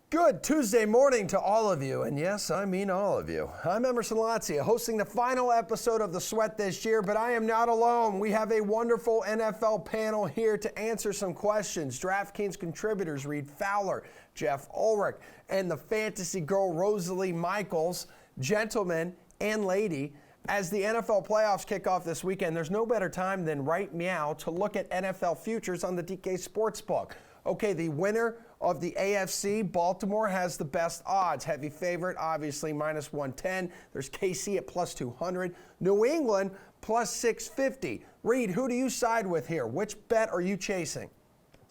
Good Tuesday morning to all of you, and yes, I mean all of you. I'm Emerson Lotzia, hosting the final episode of The Sweat this year, but I am not alone. We have a wonderful NFL panel here to answer some questions. DraftKings contributors Reed Fowler, Jeff Ulrich, and the fantasy girl Rosalie Michaels. Gentlemen and lady, as the NFL playoffs kick off this weekend, there's no better time than right now to look at NFL futures on the DK Sportsbook. Okay, the winner of the AFC, Baltimore, has the best odds. Heavy favorite, obviously, minus 110. There's KC at plus 200. New England, plus 650. Reed, who do you side with here? Which bet are you chasing?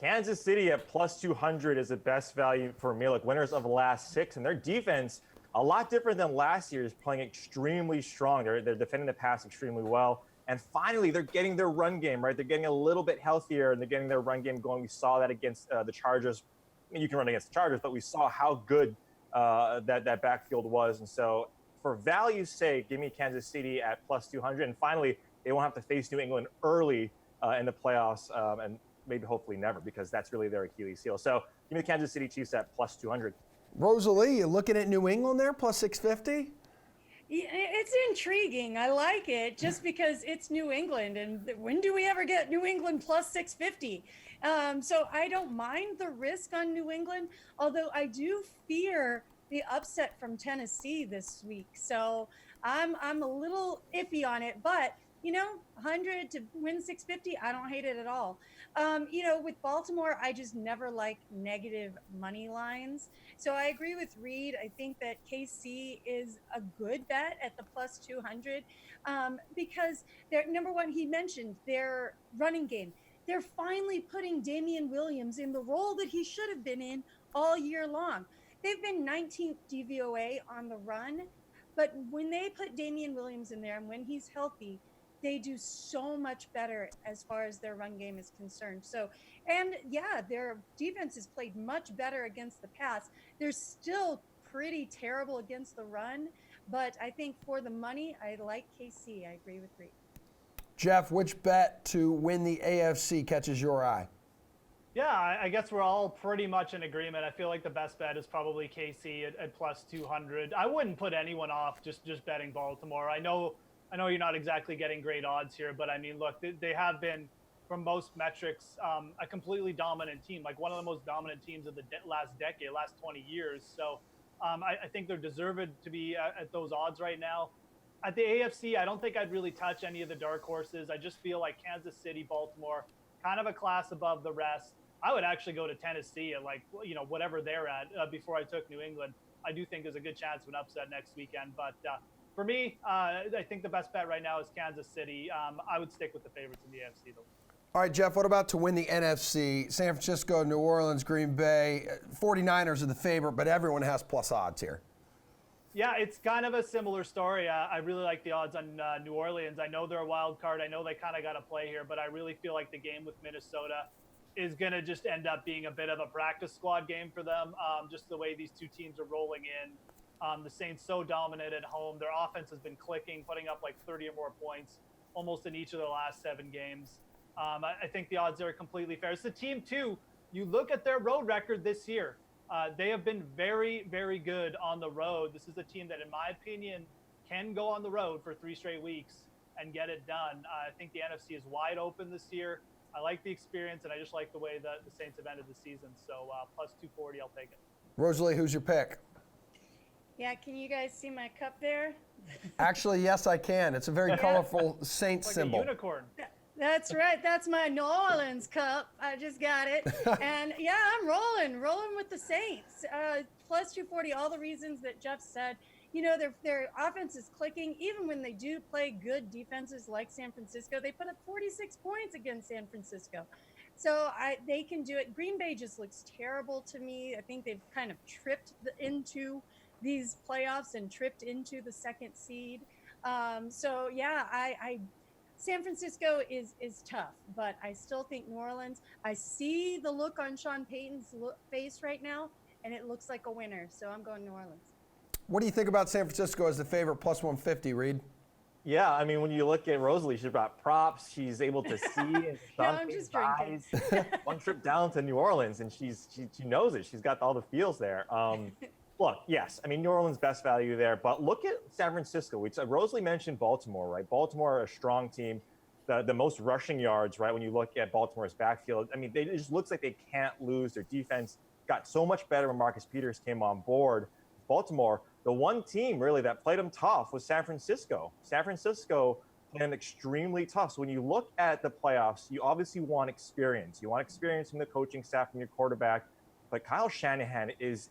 Kansas City at plus 200 is the best value for me. Like winners of the last six, and their defense, a lot different than last year, is playing extremely strong. They're defending the pass extremely well. And finally, they're getting their run game, right? They're getting a little bit healthier, and they're getting their run game going. We saw that against the Chargers. I mean, you can run against the Chargers, but we saw how good that backfield was. And so for value's sake, give me Kansas City at plus 200. And finally, they won't have to face New England early in the playoffs, and maybe hopefully never, because that's really their Achilles heel. So give me the Kansas City Chiefs at plus 200. Rosalie, you looking at New England there, plus 650? It's intriguing. I like it just because it's New England. And when do we ever get New England plus 650? So I don't mind the risk on New England, although I do fear the upset from Tennessee this week. So I'm a little iffy on it, but 100 to win 650, I don't hate it at all. With Baltimore, I just never like negative money lines. So I agree with Reed. I think that KC is a good bet at the plus 200 because they're, number one, he mentioned their running game. They're finally putting Damian Williams in the role that he should have been in all year long. They've been 19th DVOA on the run, but when they put Damian Williams in there and when he's healthy, they do so much better as far as their run game is concerned. So, and yeah, their defense has played much better against the pass. They're still pretty terrible against the run, but I think for the money, I like KC. I agree with Reed. Jeff, which bet to win the AFC catches your eye? Yeah, I guess we're all pretty much in agreement. I feel like the best bet is probably KC at plus 200. I wouldn't put anyone off just betting Baltimore. I know you're not exactly getting great odds here, but I mean, look, they have been, from most metrics, a completely dominant team, like one of the most dominant teams of the last 20 years. So I think they're deserved to be at those odds right now. At the AFC, I don't think I'd really touch any of the dark horses. I just feel like Kansas City, Baltimore, kind of a class above the rest. I would actually go to Tennessee at whatever they're at before I took New England. I do think there's a good chance of an upset next weekend, but for me, I think the best bet right now is Kansas City. I would stick with the favorites in the AFC, though. All right, Jeff, what about to win the NFC? San Francisco, New Orleans, Green Bay. 49ers are the favorite, but everyone has plus odds here. Yeah, it's kind of a similar story. I really like the odds on New Orleans. I know they're a wild card. I know they kind of got to play here, but I really feel like the game with Minnesota is going to just end up being a bit of a practice squad game for them, just the way these two teams are rolling in. The Saints so dominant at home. Their offense has been clicking, putting up like 30 or more points almost in each of their last 7 games. I think the odds are completely fair. It's the team, too. You look at their road record this year. They have been very, very good on the road. This is a team that, in my opinion, can go on the road for 3 straight weeks and get it done. I think the NFC is wide open this year. I like the experience, and I just like the way that the Saints have ended the season. So plus 240, I'll take it. Rosalie, who's your pick? Yeah, can you guys see my cup there? Actually, yes, I can. It's a very colorful Saints like symbol. A unicorn. That's right. That's my New Orleans cup. I just got it. And yeah, I'm rolling with the Saints. Plus 240, all the reasons that Jeff said. Their offense is clicking. Even when they do play good defenses like San Francisco, they put up 46 points against San Francisco. So they can do it. Green Bay just looks terrible to me. I think they've kind of tripped into these playoffs and tripped into the second seed. So yeah, San Francisco is tough, but I still think New Orleans. I see the look on Sean Payton's face right now, and it looks like a winner. So I'm going New Orleans. What do you think about San Francisco as the favorite plus 150, Reed? Yeah, I mean, when you look at Rosalie, she's got props. She's able to see and No, I'm just drinking. One trip down to New Orleans, and she knows it. She's got all the feels there. Look, yes, I mean, New Orleans best value there, but look at San Francisco. Rosalie mentioned Baltimore, right? Baltimore, a strong team, the most rushing yards, right? When you look at Baltimore's backfield, I mean, it just looks like they can't lose. Their defense got so much better when Marcus Peters came on board. Baltimore, the one team really that played them tough was San Francisco. San Francisco played them extremely tough. So when you look at the playoffs, you obviously want experience. You want experience from the coaching staff, from your quarterback. But Kyle Shanahan is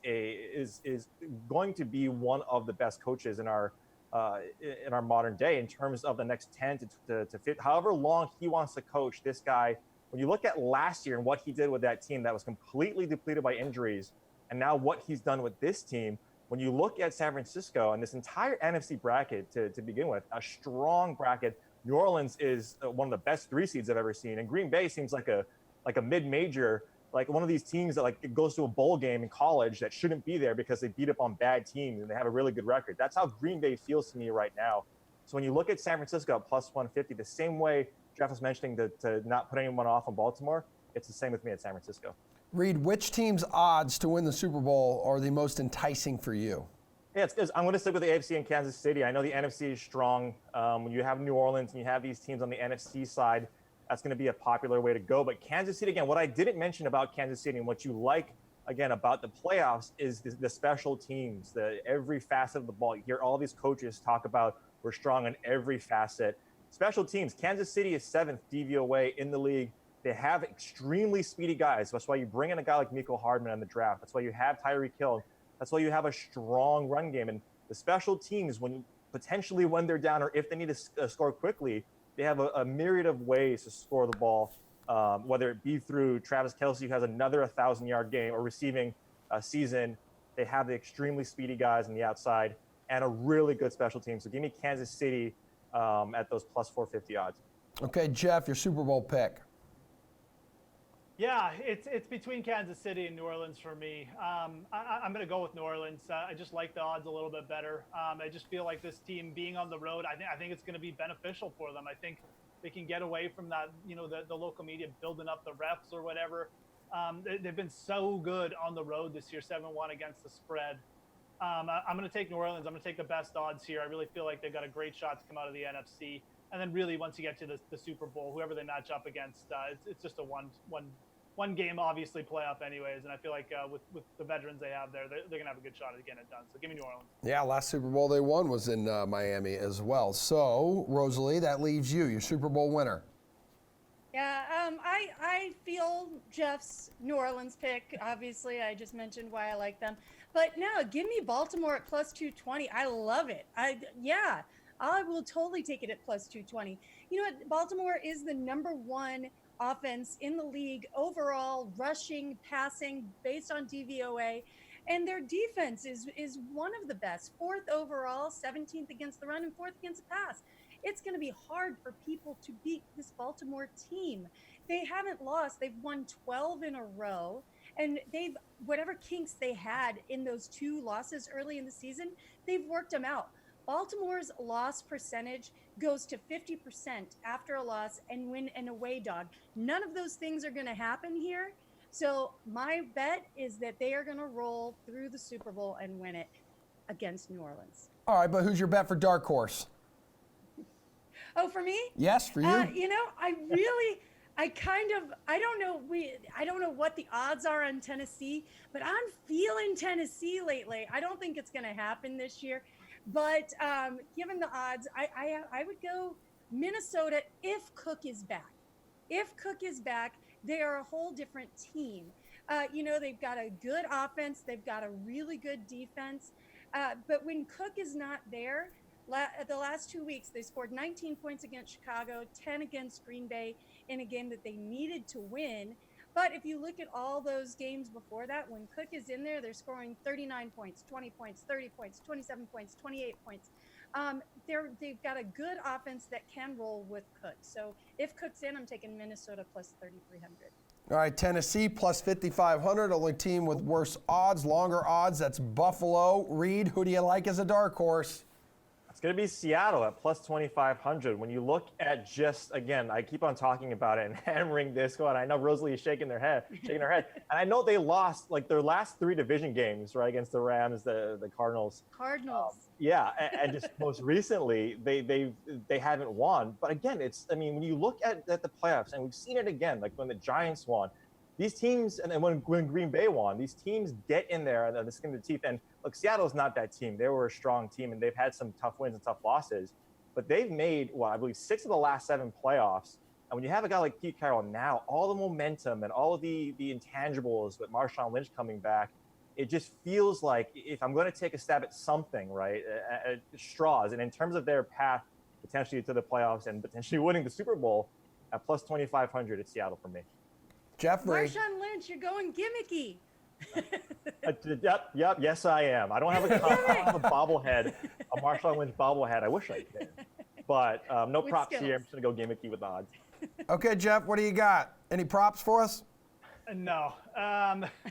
going to be one of the best coaches in our modern day in terms of the next 10 to 50, however long he wants to coach. This guy, when you look at last year and what he did with that team that was completely depleted by injuries, and now what he's done with this team, when you look at San Francisco and this entire NFC bracket to begin with, a strong bracket. New Orleans is one of the best 3 seeds I've ever seen, and Green Bay seems like a mid-major, like one of these teams that like it goes to a bowl game in college that shouldn't be there because they beat up on bad teams and they have a really good record. That's how Green Bay feels to me right now. So when you look at San Francisco at plus 150, the same way Jeff was mentioning to not put anyone off on Baltimore, it's the same with me at San Francisco. Reed, which team's odds to win the Super Bowl are the most enticing for you? Yeah, I'm going to stick with the AFC and Kansas City. I know the NFC is strong. When you have New Orleans and you have these teams on the NFC side, that's going to be a popular way to go. But Kansas City, again, what I didn't mention about Kansas City and what you like, again, about the playoffs is the special teams, every facet of the ball. You hear all these coaches talk about we're strong on every facet. Special teams, Kansas City is 7th DVOA in the league. They have extremely speedy guys. That's why you bring in a guy like Mecole Hardman in the draft. That's why you have Tyreek Hill. That's why you have a strong run game. And the special teams, when they're down or if they need to score quickly, they have a myriad of ways to score the ball, whether it be through Travis Kelce, who has another 1,000-yard game, or receiving season. They have the extremely speedy guys on the outside and a really good special team. So give me Kansas City at those plus 450 odds. Okay, Jeff, your Super Bowl pick. Yeah, it's between Kansas City and New Orleans for me. I'm going to go with New Orleans. I just like the odds a little bit better. I just feel like this team being on the road, I think it's going to be beneficial for them. I think they can get away from that, the local media building up the refs or whatever. They've been so good on the road this year, 7-1 against the spread. I'm going to take New Orleans. I'm going to take the best odds here. I really feel like they've got a great shot to come out of the NFC. And then really, once you get to the Super Bowl, whoever they match up against, it's just a one game, obviously, playoff anyways. And I feel like with the veterans they have there, they're going to have a good shot at getting it done. So give me New Orleans. Yeah, last Super Bowl they won was in Miami as well. So, Rosalie, that leaves you, your Super Bowl winner. Yeah, I feel Jeff's New Orleans pick. Obviously, I just mentioned why I like them. But no, give me Baltimore at plus 220. I love it. I will totally take it at plus 220. You know what? Baltimore is the #1 offense in the league overall, rushing, passing, based on DVOA. And their defense is one of the best. 4th overall, 17th against the run, and 4th against the pass. It's going to be hard for people to beat this Baltimore team. They haven't lost. They've won 12 in a row. And whatever kinks they had in those 2 losses early in the season, they've worked them out. Baltimore's loss percentage goes to 50% after a loss and win an away dog. None of those things are going to happen here. So my bet is that they are going to roll through the Super Bowl and win it against New Orleans. All right, but who's your bet for dark horse? Oh, for me? Yes, for you. I don't know what the odds are on Tennessee, but I'm feeling Tennessee lately. I don't think it's going to happen this year. But given the odds, I would go Minnesota if Cook is back. If Cook is back, they are a whole different team. They've got a good offense. They've got a really good defense. But when Cook is not there, the last 2 weeks, they scored 19 points against Chicago, 10 against Green Bay in a game that they needed to win. But if you look at all those games before that, when Cook is in there, they're scoring 39 points, 20 points, 30 points, 27 points, 28 points. They've got a good offense that can roll with Cook. So if Cook's in, I'm taking Minnesota plus 3,300. All right, Tennessee plus 5,500. Only team with worse odds, longer odds. That's Buffalo. Reed, who do you like as a dark horse? Let's going to be Seattle at plus 2,500. When you look at just, again, I keep on talking about it and hammering this going. I know Rosalie is shaking her head. And I know they lost like their last 3 division games, right, against the Rams, the Cardinals. Yeah, and just most recently, they haven't won. But again, when you look at the playoffs, and we've seen it again, like when the Giants won, these teams, and then when Green Bay won, these teams get in there and the skin of the teeth. And look, Seattle's not that team. They were a strong team, and they've had some tough wins and tough losses. But they've made, I believe 6 of the last 7 playoffs. And when you have a guy like Pete Carroll now, all the momentum and all of the intangibles with Marshawn Lynch coming back, it just feels like if I'm going to take a stab at something, right, at straws, and in terms of their path potentially to the playoffs and potentially winning the Super Bowl, at plus 2,500, it's Seattle for me. Jeffrey. Marshawn Lynch, you're going gimmicky. Yep. Yes, I am. I don't have a bobblehead, a Marshawn Lynch bobblehead. I wish I did. But no With props skills. here. I'm just going to go gimmicky with the odds. Okay, Jeff, what do you got? Any props for us? No.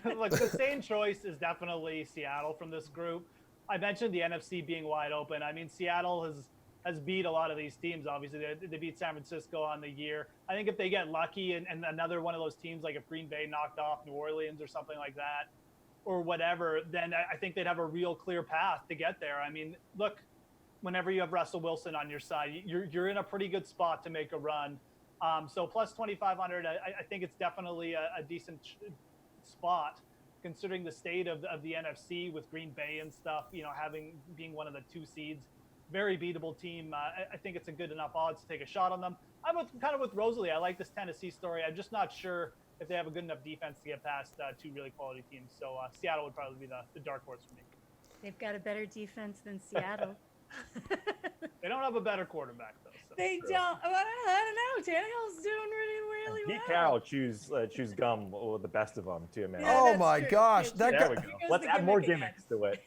Look, the same choice is definitely Seattle from this group. I mentioned the NFC being wide open. I mean, Seattle has beat a lot of these teams. Obviously, they beat San Francisco on the year. I think if they get lucky and another one of those teams, like if Green Bay knocked off New Orleans or something like that, or whatever, then I think they'd have a real clear path to get there. I mean, look, whenever you have Russell Wilson on your side, you're in a pretty good spot to make a run. So plus 2,500, I think it's definitely a decent spot considering the state of the NFC with Green Bay and stuff, being one of the 2 seeds. Very beatable team. I think it's a good enough odds to take a shot on them. I'm kind of with Rosalie. I like this Tennessee story. I'm just not sure if they have a good enough defense to get past 2 really quality teams. So Seattle would probably be the dark horse for me. They've got a better defense than Seattle. They don't have a better quarterback, though. So. They don't. I don't know. Tannehill's doing really well. Pete Carroll chews gum with the best of them, too, man. Yeah, Oh, my true. gosh. There There we go. Let's add more gimmicks to it.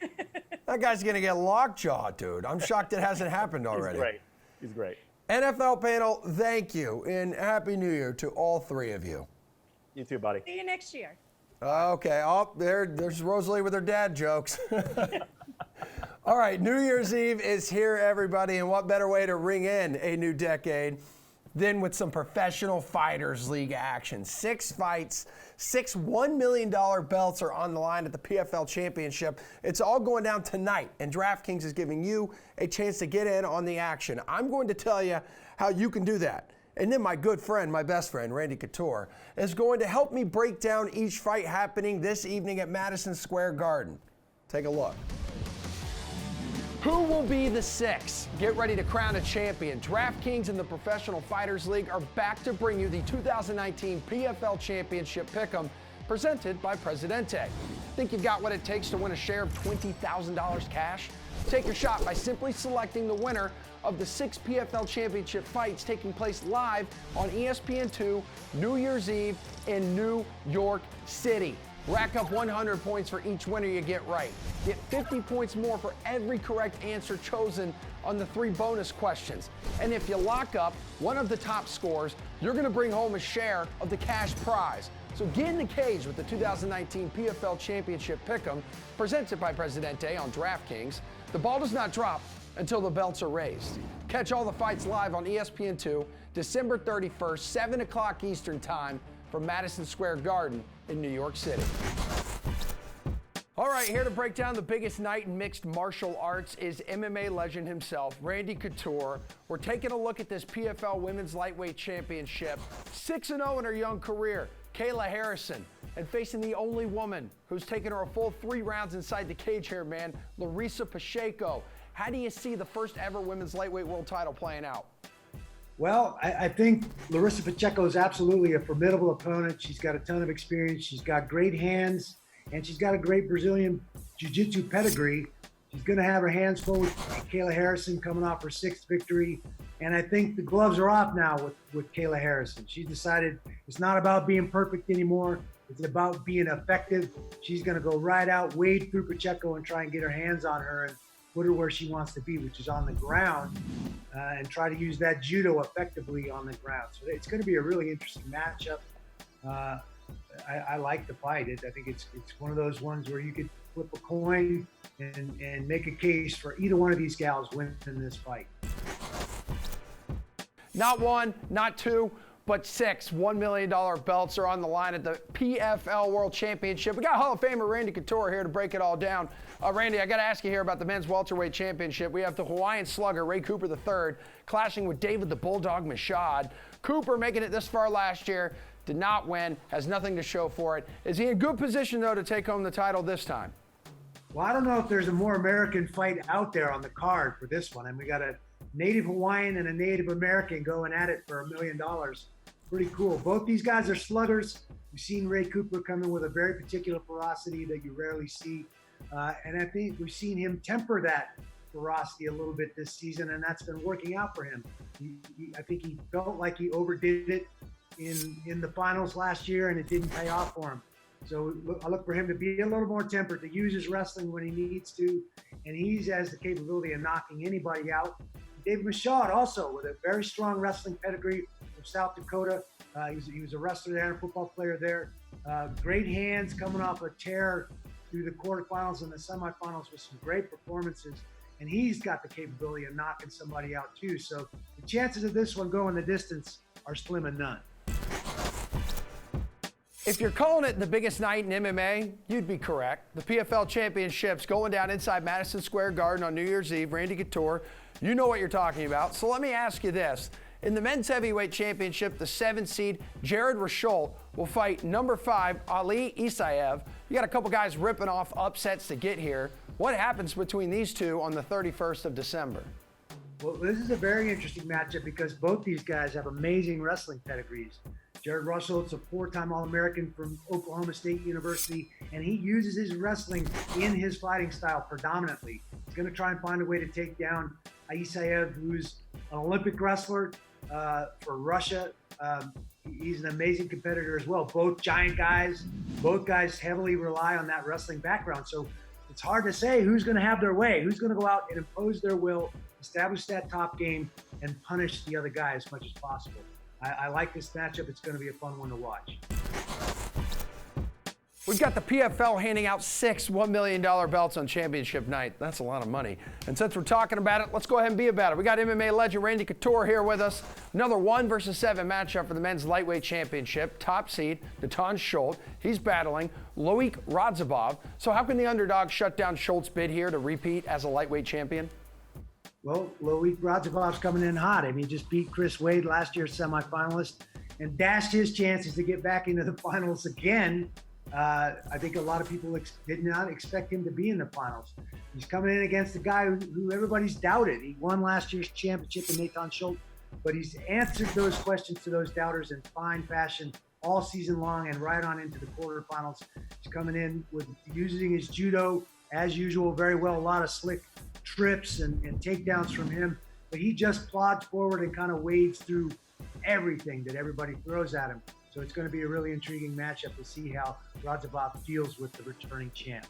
That guy's going to get lockjaw, dude. I'm shocked it hasn't happened already. He's great. NFL panel, thank you, and Happy New Year to all 3 of you. You too, buddy. See you next year. Okay. Oh, there's Rosalie with her dad jokes. All right, New Year's Eve is here, everybody, and what better way to ring in a new decade than with some professional fighters league action. 6 fights, 6 $1 million belts are on the line at the PFL Championship. It's all going down tonight, and DraftKings is giving you a chance to get in on the action. I'm going to tell you how you can do that. And then my good friend, my best friend, Randy Couture, is going to help me break down each fight happening this evening at Madison Square Garden. Take a look. Who will be the 6? Get ready to crown a champion. DraftKings and the Professional Fighters League are back to bring you the 2019 PFL Championship Pick'em, presented by Presidente. Think you've got what it takes to win a share of $20,000 cash? Take your shot by simply selecting the winner of the 6 PFL Championship fights taking place live on ESPN2 New Year's Eve in New York City. Rack up 100 points for each winner you get right. Get 50 points more for every correct answer chosen on the 3 bonus questions. And if you lock up one of the top scores, you're going to bring home a share of the cash prize. So get in the cage with the 2019 PFL Championship Pick'em, presented by Presidente on DraftKings. The ball does not drop until the belts are raised. Catch all the fights live on ESPN2, December 31st, 7 o'clock Eastern Time from Madison Square Garden in New York City. All right, here to break down the biggest night in mixed martial arts is MMA legend himself, Randy Couture. We're taking a look at this PFL Women's Lightweight Championship. 6-0 in her young career, Kayla Harrison, and facing the only woman who's taken her a full 3 rounds inside the cage here, man, Larissa Pacheco. How do you see the first ever women's lightweight world title playing out? Well, I think Larissa Pacheco is absolutely a formidable opponent. She's got a ton of experience. She's got great hands, and she's got a great Brazilian jiu-jitsu pedigree. She's going to have her hands full with Kayla Harrison coming off her 6th victory. And I think the gloves are off now with Kayla Harrison. She's decided it's not about being perfect anymore. It's about being effective. She's going to go right out, wade through Pacheco, and try and get her hands on her and put her where she wants to be, which is on the ground, and try to use that judo effectively on the ground. So it's going to be a really interesting matchup. I like the fight. I think it's one of those ones where you could flip a coin and make a case for either one of these gals winning this fight. Not one, not two, but 6 $1 million belts are on the line at the PFL World Championship. We got Hall of Famer Randy Couture here to break it all down. Randy, I got to ask you here about the men's welterweight championship. We have the Hawaiian slugger, Ray Cooper III, clashing with David the Bulldog Machad. Cooper making it this far last year, did not win, has nothing to show for it. Is he in good position, though, to take home the title this time? Well, I don't know if there's a more American fight out there on the card for this one. And we got a Native Hawaiian and a Native American going at it for $1 million. Pretty cool. Both these guys are sluggers. We've seen Ray Cooper come in with a very particular ferocity that you rarely see. And I think we've seen him temper that ferocity a little bit this season, and that's been working out for him. I think he felt like he overdid it in the finals last year, and it didn't pay off for him. So I look for him to be a little more tempered, to use his wrestling when he needs to, and he has the capability of knocking anybody out. David Machad also with a very strong wrestling pedigree from South Dakota. He was a wrestler there and a football player there. Great hands, coming off a tear through the quarterfinals and the semifinals with some great performances. And he's got the capability of knocking somebody out too. So the chances of this one going the distance are slim and none. If you're calling it the biggest night in MMA, you'd be correct. The PFL Championship's going down inside Madison Square Garden on New Year's Eve. Randy Couture, you know what you're talking about. So let me ask you this. In the men's heavyweight championship, the 7th seed, Jared Rasholt, will fight number 5, Ali Isaev. You got a couple guys ripping off upsets to get here. What happens between these two on the 31st of December? Well, this is a very interesting matchup because both these guys have amazing wrestling pedigrees. Jared Rasholt's a 4-time All-American from Oklahoma State University, and he uses his wrestling in his fighting style predominantly. He's going to try and find a way to take down Isaev, who's an Olympic wrestler for Russia. He's an amazing competitor as well. Both giant guys. Both guys heavily rely on that wrestling background. So it's hard to say who's going to have their way, who's going to go out and impose their will, establish that top game, and punish the other guy as much as possible. I like this matchup. It's going to be a fun one to watch. We've got the PFL handing out 6 $1 million belts on championship night. That's a lot of money. And since we're talking about it, let's go ahead and be about it. We got MMA legend Randy Couture here with us. Another 1 versus 7 matchup for the men's lightweight championship. Top seed, Natan Schultz. He's battling Loic Radzhabov. So how can the underdog shut down Schultz's bid here to repeat as a lightweight champion? Well, Loic Radzhabov's coming in hot. I mean, he just beat Chris Wade, last year's semifinalist, and dashed his chances to get back into the finals again. I think a lot of people did not expect him to be in the finals. He's coming in against a guy who everybody's doubted. He won last year's championship in Natan Schultz, but he's answered those questions to those doubters in fine fashion all season long and right on into the quarterfinals. He's coming in with using his judo as usual very well, a lot of slick trips and takedowns from him, but he just plods forward and kind of wades through everything that everybody throws at him. So it's going to be a really intriguing matchup to see how Radzhabov deals with the returning champ.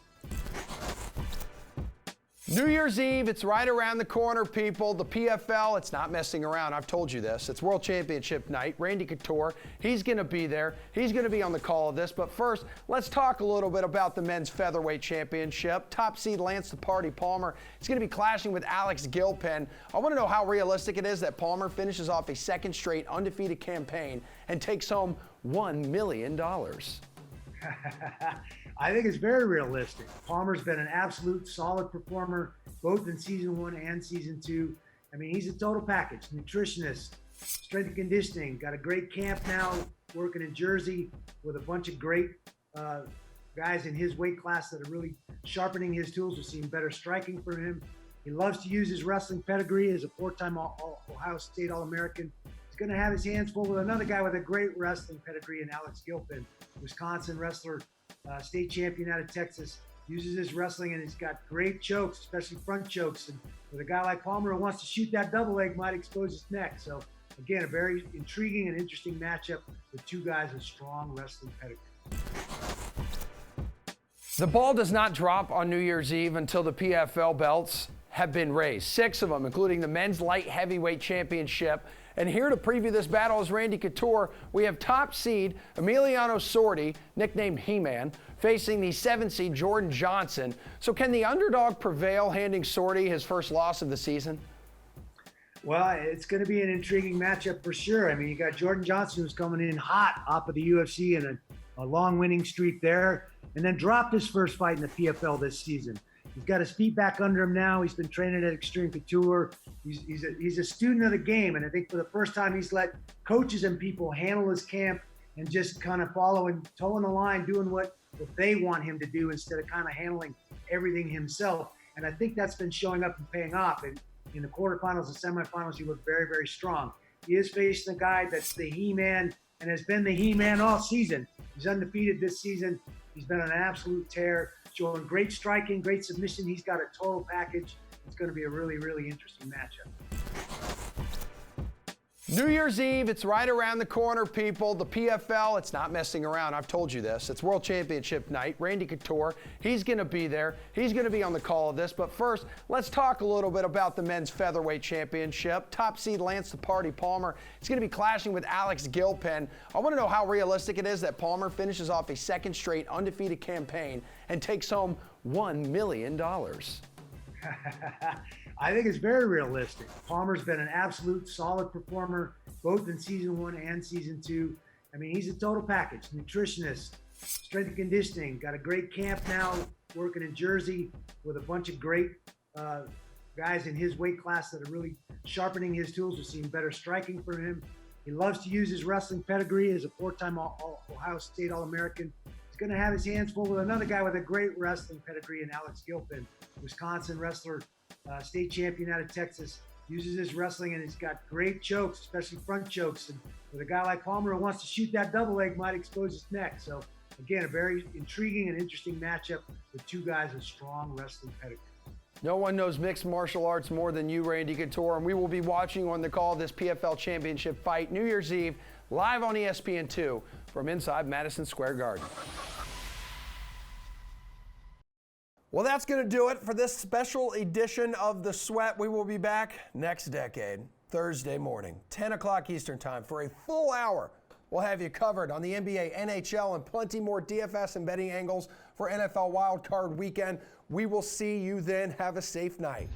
New Year's Eve, it's right around the corner, people. The PFL, it's not messing around. I've told you this. It's World Championship night. Randy Couture, he's going to be there. He's going to be on the call of this. But first, let's talk a little bit about the men's Featherweight Championship. Top seed Lance the Party Palmer is going to be clashing with Alex Gilpin. I want to know how realistic it is that Palmer finishes off a 2nd straight undefeated campaign and takes home $1 million. I think it's very realistic. Palmer's been an absolute solid performer, both in season 1 and season 2. I mean, he's a total package, nutritionist, strength and conditioning, got a great camp now, working in Jersey with a bunch of great guys in his weight class that are really sharpening his tools. We're seeing better striking from him. He loves to use his wrestling pedigree as a 4-time Ohio State All-American. He's going to have his hands full with another guy with a great wrestling pedigree in Alex Gilpin, Wisconsin wrestler, state champion out of Texas, uses his wrestling, and he's got great chokes, especially front chokes. And with a guy like Palmer who wants to shoot that double leg, might expose his neck. So again, a very intriguing and interesting matchup with 2 guys with strong wrestling pedigree. The ball does not drop on New Year's Eve until the PFL belts have been raised. 6 of them, including the men's light heavyweight championship And here to preview this battle is Randy Couture. We have top seed Emiliano Sordi, nicknamed He-Man, facing the 7th seed Jordan Johnson. So can the underdog prevail, handing Sordi his first loss of the season? Well, it's going to be an intriguing matchup for sure. I mean, you got Jordan Johnson, who's coming in hot off of the UFC and a long winning streak there, and then dropped his first fight in the PFL this season. He's got his feet back under him now. He's been training at Extreme Couture. He's a student of the game, and I think for the first time he's let coaches and people handle his camp and just kind of following, toeing the line, doing what they want him to do instead of kind of handling everything himself. And I think that's been showing up and paying off. And in the quarterfinals and semifinals, he looked very, very strong. He is facing a guy that's the He-Man and has been the He-Man all season. He's undefeated this season. He's been on an absolute tear, showing great striking, great submission. He's got a total package. It's going to be a really, really interesting matchup. New Year's Eve, it's right around the corner, people. The PFL, it's not messing around. I've told you this. It's World Championship night. Randy Couture, he's going to be there. He's going to be on the call of this. But first, let's talk a little bit about the men's Featherweight Championship. Top seed Lance the Party Palmer is going to be clashing with Alex Gilpin. I want to know how realistic it is that Palmer finishes off a second straight undefeated campaign and takes home $1 million. I think it's very realistic. Palmer's been an absolute solid performer, both in season 1 and season 2. I mean, he's a total package, nutritionist, strength and conditioning, got a great camp now, working in Jersey with a bunch of great guys in his weight class that are really sharpening his tools. We're seeing better striking from him. He loves to use his wrestling pedigree as a 4-time Ohio State All-American. He's going to have his hands full with another guy with a great wrestling pedigree in Alex Gilpin, Wisconsin wrestler, state champion out of Texas, uses his wrestling, and he's got great chokes, especially front chokes. And with a guy like Palmer who wants to shoot that double leg, might expose his neck. So again, a very intriguing and interesting matchup with two guys with strong wrestling pedigree. No one knows mixed martial arts more than you, Randy Couture, and we will be watching on the call of this PFL Championship fight New Year's Eve live on ESPN2 from inside Madison Square Garden. Well, that's going to do it for this special edition of The Sweat. We will be back next decade, Thursday morning, 10 o'clock Eastern Time, for a full hour. We'll have you covered on the NBA, NHL, and plenty more DFS and betting angles for NFL Wildcard Weekend. We will see you then. Have a safe night.